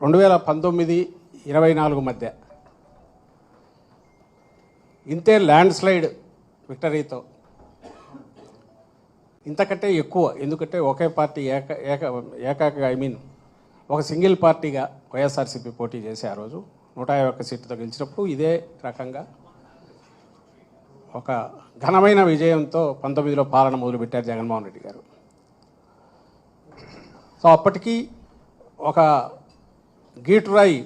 2019-24 మధ్య ఇంతే land slide విక్టరీతో ఇంతకంటే ఎక్కువ, ఎందుకంటే ఒకే పార్టీ ఏకాగా ఒక సింగిల్ పార్టీగా వైఎస్ఆర్సీపీ పోటీ చేసి ఆ రోజు 151 సీట్లతో గెలిచినప్పుడు ఇదే రకంగా ఒక ఘనమైన విజయంతో 19లో పాలన మొదలుపెట్టారు జగన్మోహన్ రెడ్డి గారు. సో అప్పటికి ఒక గీటురాయి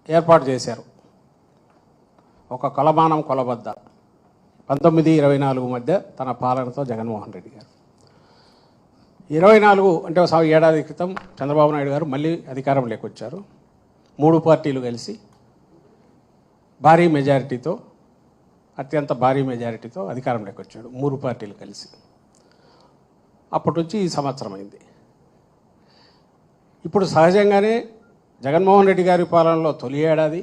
ఏర్పాటు చేశారు, ఒక కొలమానం కొలబద్ద 19-24 మధ్య తన పాలనతో జగన్మోహన్ రెడ్డి గారు. 24 అంటే ఏడాది క్రితం చంద్రబాబు నాయుడు గారు మళ్ళీ అధికారంలోకి వచ్చారు. 3 పార్టీలు కలిసి భారీ మెజారిటీతో, అత్యంత భారీ మెజారిటీతో అధికారంలోకి వచ్చాడు 3 పార్టీలు కలిసి. అప్పటి నుంచి ఈ సంవత్సరం అయింది. ఇప్పుడు సహజంగానే జగన్మోహన్ రెడ్డి గారి పాలనలో తొలి ఏడాది,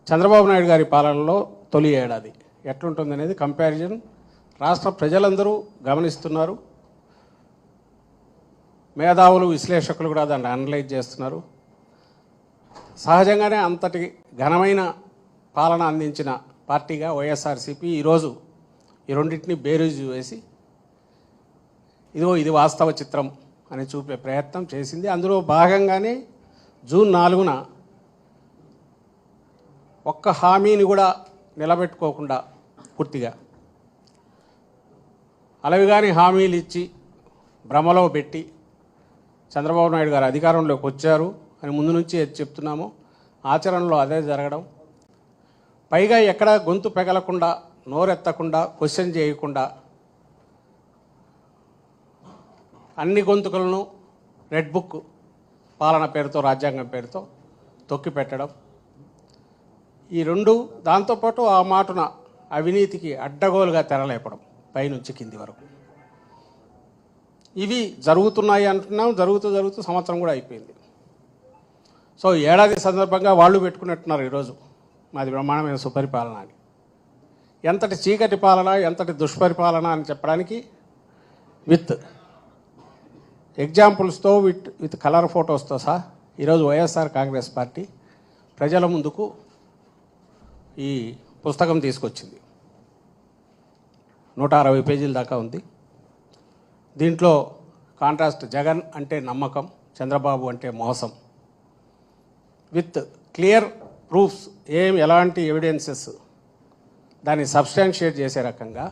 చంద్రబాబు నాయుడు గారి పాలనలో తొలి ఏడాది ఎట్లుంటుందనేది కంపారిజన్ రాష్ట్ర ప్రజలందరూ గమనిస్తున్నారు. మేధావులు, విశ్లేషకులు కూడా దాన్ని అనలైజ్ చేస్తున్నారు. సహజంగానే అంతటి ఘనమైన పాలన అందించిన పార్టీగా వైఎస్ఆర్సీపీ ఈరోజు ఈ రెండింటిని బేరీజు వేసి ఇది వాస్తవ చిత్రం అని చూపే ప్రయత్నం చేసింది. అందులో భాగంగానే జూన్ 4న ఒక్క హామీని కూడా నిలబెట్టుకోకుండా పూర్తిగా అలవిగాని హామీలు ఇచ్చి భ్రమలో పెట్టి చంద్రబాబు నాయుడు గారు అధికారంలోకి వచ్చారు అని ముందు నుంచి చెప్తున్నాము. ఆచరణలో అదే జరగడం, పైగా ఎక్కడ గొంతు పెగలకుండా, నోరెత్తకుండా, క్వశ్చన్ చేయకుండా అన్ని గొంతుకలను రెడ్ బుక్ పాలన పేరుతో, రాజ్యాంగం పేరుతో తొక్కి పెట్టడం, ఈ రెండు, దాంతోపాటు ఆ మాటున అవినీతికి అడ్డగోలుగా తెరలేపడం పైనుంచి కింది వరకు. ఇవి జరుగుతున్నాయి అంటున్నాం. జరుగుతూ సంవత్సరం కూడా అయిపోయింది. సో ఏడాది సందర్భంగా వాళ్ళు పెట్టుకున్నట్టున్నారు ఈరోజు మాది బ్రహ్మాండమైన సుపరిపాలన అని. ఎంతటి చీకటి పాలన, ఎంతటి దుష్పరిపాలన అని చెప్పడానికి విత్ ఎగ్జాంపుల్స్తో, విత్ కలర్ ఫొటోస్తో సహా ఈరోజు వైఎస్ఆర్ కాంగ్రెస్ పార్టీ ప్రజల ముందుకు ఈ పుస్తకం తీసుకొచ్చింది. 160 పేజీల దాకా ఉంది. దీంట్లో కాంట్రాస్ట్ జగన్ అంటే నమ్మకం, చంద్రబాబు అంటే మోసం, విత్ క్లియర్ ప్రూఫ్స్, ఎలాంటి ఎవిడెన్సెస్ దాన్ని సబ్స్టాన్షియేట్ చేసే రకంగా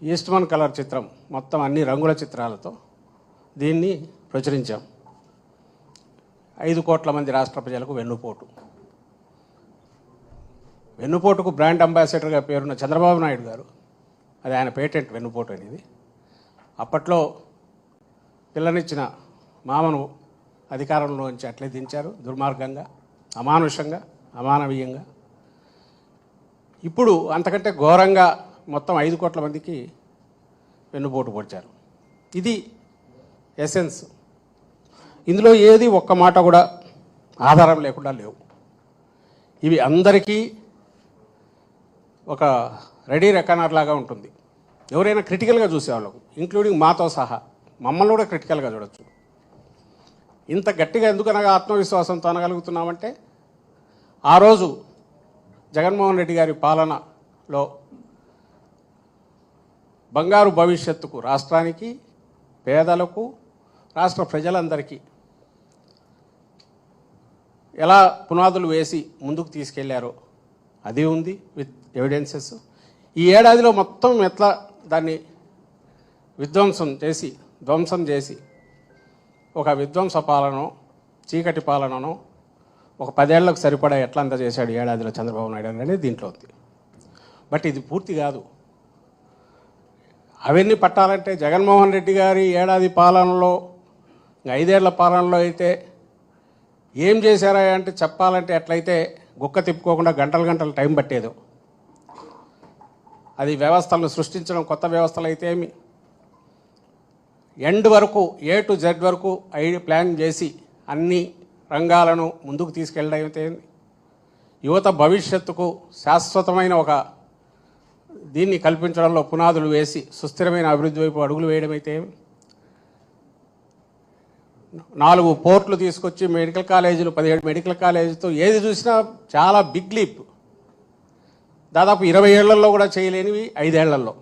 ఈస్ట్మన్ కలర్ చిత్రం, మొత్తం అన్ని రంగుల చిత్రాలతో దీన్ని ప్రచురించాం. 5 కోట్ల మంది రాష్ట్ర ప్రజలకు వెన్నుపోటుకు బ్రాండ్ అంబాసిడర్గా పేరున్న చంద్రబాబు నాయుడు గారు, అది ఆయన పేటెంట్ వెన్నుపోటు అనేది. అప్పట్లో పిల్లనిచ్చిన మామను అధికారంలోంచి అట్లే దించారు, దుర్మార్గంగా, అమానుషంగా, అమానవీయంగా. ఇప్పుడు అంతకంటే ఘోరంగా మొత్తం 5 కోట్ల మందికి వెన్నుపోటు పొడిచారు. ఇది ఎసెన్స్. ఇందులో ఏది ఒక్క మాట కూడా ఆధారం లేకుండా లేవు. ఇవి అందరికీ ఒక రెడీ రెకనర్ లాగా ఉంటుంది. ఎవరైనా క్రిటికల్గా చూసేవాళ్ళకు, ఇంక్లూడింగ్ మాతో సహా, మమ్మల్ని కూడా క్రిటికల్గా చూడొచ్చు. ఇంత గట్టిగా ఎందుకనగా ఆత్మవిశ్వాసంతో అనగలుగుతున్నామంటే, ఆ రోజు జగన్మోహన్ రెడ్డి గారి పాలనలో బంగారు భవిష్యత్తుకు, రాష్ట్రానికి, పేదలకు, రాష్ట్ర ప్రజలందరికీ ఎలా పునాదులు వేసి ముందుకు తీసుకెళ్లారో అది ఉంది, విత్ ఎవిడెన్సెస్. ఈ ఏడాదిలో మొత్తం ఎట్లా దాన్ని ధ్వంసం చేసి ఒక విధ్వంస పాలనో, చీకటి పాలననో ఒక 10 ఏళ్లకు సరిపడా ఎట్లా అంత చేశాడు ఏడాదిలో చంద్రబాబు నాయుడు అనేది దీంట్లో ఉంది. బట్ ఇది పూర్తి కాదు. అవన్నీ పట్టాలంటే జగన్మోహన్ రెడ్డి గారి ఏడాది పాలనలో, 5 ఏళ్ల పాలనలో అయితే ఏం చేశారా అంటే చెప్పాలంటే ఎట్లయితే గుక్క తిప్పుకోకుండా గంటలు టైం పట్టేదో, అది వ్యవస్థలను సృష్టించడం, కొత్త వ్యవస్థలు అయితే ఏమి ఎండ్ వరకు, A to Z వరకు ప్లాన్ చేసి అన్ని రంగాలను ముందుకు తీసుకెళ్ళడం అయితే, యువత భవిష్యత్తుకు శాశ్వతమైన ఒక దీన్ని కల్పించడంలో పునాదులు వేసి సుస్థిరమైన అభివృద్ధి వైపు అడుగులు వేయడం అయితే, 4 పోర్ట్లు తీసుకొచ్చి మెడికల్ కాలేజీలు 17 మెడికల్ కాలేజీతో ఏది చూసినా చాలా బిగ్ లీప్. దాదాపు 20 ఏళ్లలో కూడా చేయలేనివి 5 ఏళ్లలో.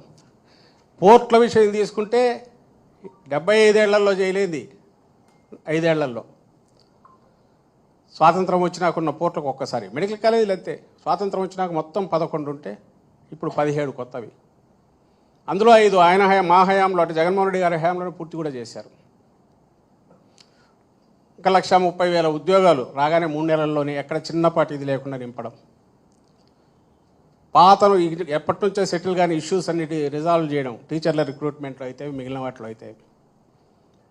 పోర్ట్ల విషయం తీసుకుంటే 75 ఏళ్లలో చేయలేనిది 5 ఏళ్లలో. స్వాతంత్రం వచ్చినాకున్న పోర్ట్లకు ఒక్కసారి మెడికల్ కాలేజీలు అంతే. స్వాతంత్రం వచ్చినాక మొత్తం 11 ఉంటే ఇప్పుడు 17 కొత్తవి. అందులో 5 ఆయన మా హయాంలో, అటు జగన్మోహన్ రెడ్డి గారి హయాంలో పూర్తి కూడా చేశారు. 1,30,000 ఉద్యోగాలు రాగానే 3 నెలల్లోనే ఎక్కడ చిన్నపాటి ఇది లేకుండా నింపడం. పాతను ఎప్పటి నుంచో సెటిల్ కానీ ఇష్యూస్ అన్నిటి రిజాల్వ్ చేయడం. టీచర్ల రిక్రూట్మెంట్లో అయితే మిగిలిన వాటిలో అయితే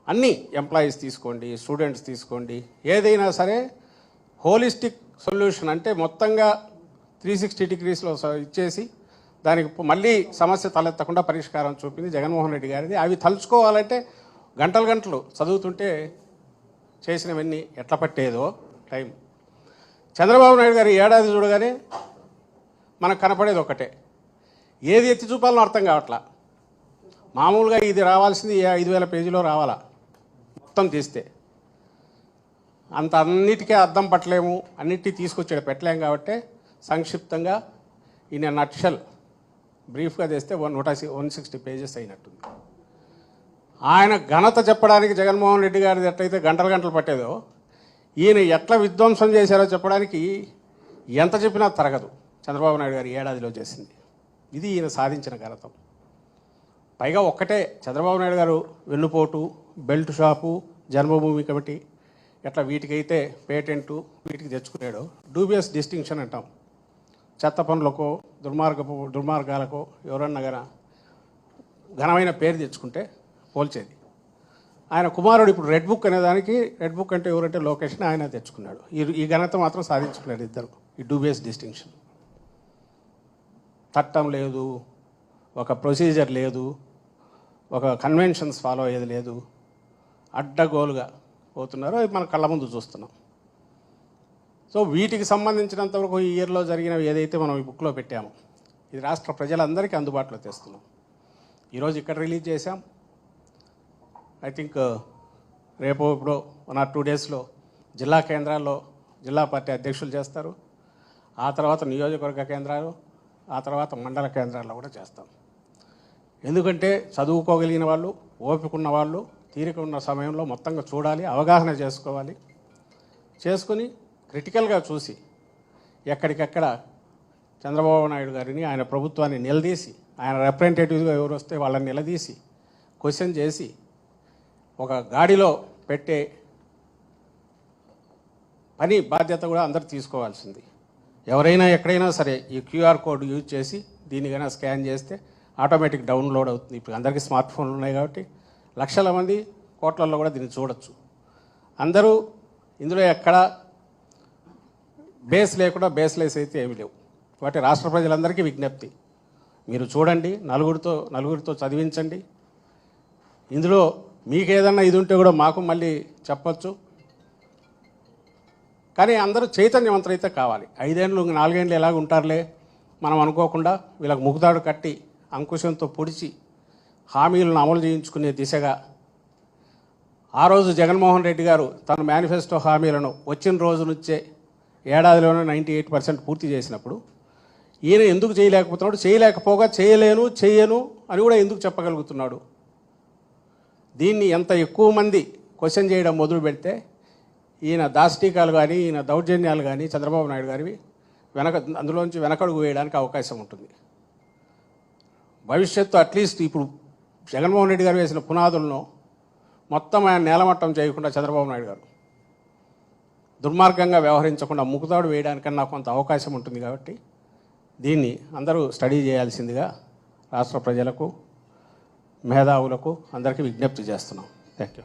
అన్నీ ఎంప్లాయీస్ తీసుకోండి, స్టూడెంట్స్ తీసుకోండి, ఏదైనా సరే హోలిస్టిక్ సొల్యూషన్ అంటే మొత్తంగా 360 డిగ్రీస్లో ఇచ్చేసి దానికి మళ్ళీ సమస్య తలెత్తకుండా పరిష్కారం చూపింది జగన్మోహన్ రెడ్డి గారిది. అవి తలుచుకోవాలంటే గంటలు గంటలు చదువుతుంటే చేసినవన్నీ ఎట్లా పట్టేదో టైం. చంద్రబాబు నాయుడు గారు ఏడాది చూడగానే మనకు కనపడేది ఒకటే, ఏది ఎత్తి చూపాలో అర్థం కావట్లా. మామూలుగా ఇది రావాల్సింది 5,000 పేజీలో రావాలా మొత్తం తీస్తే. అంత అన్నిటికీ అర్థం పట్టలేము, అన్నిటికీ తీసుకొచ్చాడు పెట్టలేము కాబట్టి సంక్షిప్తంగా ఈయన నట్షల్ బ్రీఫ్గా తెస్తే 160 పేజెస్ అయినట్టుంది. ఆయన ఘనత చెప్పడానికి జగన్మోహన్ రెడ్డి గారిది ఎట్లయితే గంటలు గంటలు పట్టేదో, ఈయన ఎట్లా విధ్వంసం చేశారో చెప్పడానికి ఎంత చెప్పినా తరగదు. చంద్రబాబు నాయుడు గారు ఏడాదిలో చేసింది ఇది ఈయన సాధించిన ఘనత. పైగా ఒక్కటే, చంద్రబాబు నాయుడు గారు వెన్నుపోటు, బెల్ట్ షాపు, జన్మభూమి కమిటీ ఎట్లా వీటికైతే పేటెంటు వీటికి తెచ్చుకున్నాడో డూబియస్ డిస్టింక్షన్ అంటాం. చెత్త పనులకో దుర్మార్గాలకో ఎవరన్నా ఘనమైన పేరు తెచ్చుకుంటే పోల్చేది. ఆయన కుమారుడు ఇప్పుడు రెడ్ బుక్ అనేదానికి, రెడ్ బుక్ అంటే ఎవరంటే లోకేష్ని ఆయన తెచ్చుకున్నాడు. ఈ ఘనత మాత్రం సాధించుకున్నాడు ఇద్దరు. ఈ డూబియస్ డిస్టింక్షన్. చట్టం లేదు, ఒక ప్రొసీజర్ లేదు, ఒక కన్వెన్షన్స్ ఫాలో అయ్యేది లేదు, అడ్డగోలుగా పోతున్నారు. అవి మన కళ్ళ ముందు చూస్తున్నాం. సో వీటికి సంబంధించినంతవరకు ఈ ఇయర్లో జరిగినవి ఏదైతే మనం ఈ బుక్లో పెట్టామో ఇది రాష్ట్ర ప్రజలందరికీ అందుబాటులో తెస్తున్నాం. ఈరోజు ఇక్కడ రిలీజ్ చేశాం. ఐ థింక్ రేపు ఇప్పుడు 1 or 2 డేస్లో జిల్లా కేంద్రాల్లో జిల్లా పార్టీ అధ్యక్షులు చేస్తారు. ఆ తర్వాత నియోజకవర్గ కేంద్రాలు, ఆ తర్వాత మండల కేంద్రాల్లో కూడా చేస్తాం. ఎందుకంటే చదువుకోగలిగిన వాళ్ళు, ఓపిక ఉన్న వాళ్ళు తీరిక ఉన్న సమయంలో మొత్తంగా చూడాలి, అవగాహన చేసుకోవాలి. చేసుకుని క్రిటికల్గా చూసి ఎక్కడికెక్కడ చంద్రబాబు నాయుడు గారిని, ఆయన ప్రభుత్వాన్ని నిలదీసి, ఆయన రిప్రజెంటేటివ్గా ఎవరు వస్తే వాళ్ళని నిలదీసి క్వశ్చన్ చేసి ఒక గాడిలో పెట్టే పని బాధ్యత కూడా అందరూ తీసుకోవాల్సింది. ఎవరైనా ఎక్కడైనా సరే ఈ QR కోడ్ యూజ్ చేసి దీన్ని కన్నా స్కాన్ చేస్తే ఆటోమేటిక్ డౌన్లోడ్ అవుతుంది. ఇప్పుడు అందరికీ స్మార్ట్ ఫోన్లు ఉన్నాయి కాబట్టి లక్షల మంది, కోట్లలో కూడా దీన్ని చూడొచ్చు. అందరూ ఇందులో ఎక్కడ బేస్ లేకుండా బేస్లెస్ అయితే ఏమీ లేవు. కాబట్టి రాష్ట్ర ప్రజలందరికీ విజ్ఞప్తి, మీరు చూడండి, నలుగురితో చదివించండి. ఇందులో మీకు ఏదన్నా ఇది ఉంటే కూడా మాకు మళ్ళీ చెప్పచ్చు. కానీ అందరూ చైతన్యవంతులైతే కావాలి. 5 ఏళ్ళు 4 ఏళ్ళు ఎలాగ ఉంటారులే మనం అనుకోకుండా వీళ్ళకి ముగ్గుదాడు కట్టి అంకుశంతో పొడిచి హామీలను అమలు చేయించుకునే దిశగా ఆ రోజు జగన్మోహన్ రెడ్డి గారు తన మేనిఫెస్టో హామీలను వచ్చిన రోజు నుంచే ఏడాదిలోనే 98% పూర్తి చేసినప్పుడు ఈయన ఎందుకు చేయలేకపోతున్నాడు? చేయలేకపోగా చేయను అని కూడా ఎందుకు చెప్పగలుగుతున్నాడు? దీన్ని ఎంత ఎక్కువ మంది క్వశ్చన్ చేయడం మొదలు పెడితే ఈయన దాష్టీకాలు కానీ, ఈయన దౌర్జన్యాలు కానీ చంద్రబాబు నాయుడు గారివి అందులోంచి వెనకడుగు వేయడానికి అవకాశం ఉంటుంది. భవిష్యత్తు అట్లీస్ట్ ఇప్పుడు జగన్మోహన్ రెడ్డి గారు వేసిన పునాదులను మొత్తం ఆయన నేలమట్టం చేయకుండా చంద్రబాబు నాయుడు గారు దుర్మార్గంగా వ్యవహరించకుండా ముక్కుతాడు వేయడానికన్నా కొంత అవకాశం ఉంటుంది. కాబట్టి దీన్ని అందరూ స్టడీ చేయాల్సిందిగా రాష్ట్ర ప్రజలకు, మేధావులకు అందరికీ విజ్ఞప్తి చేస్తున్నాం. Thank you.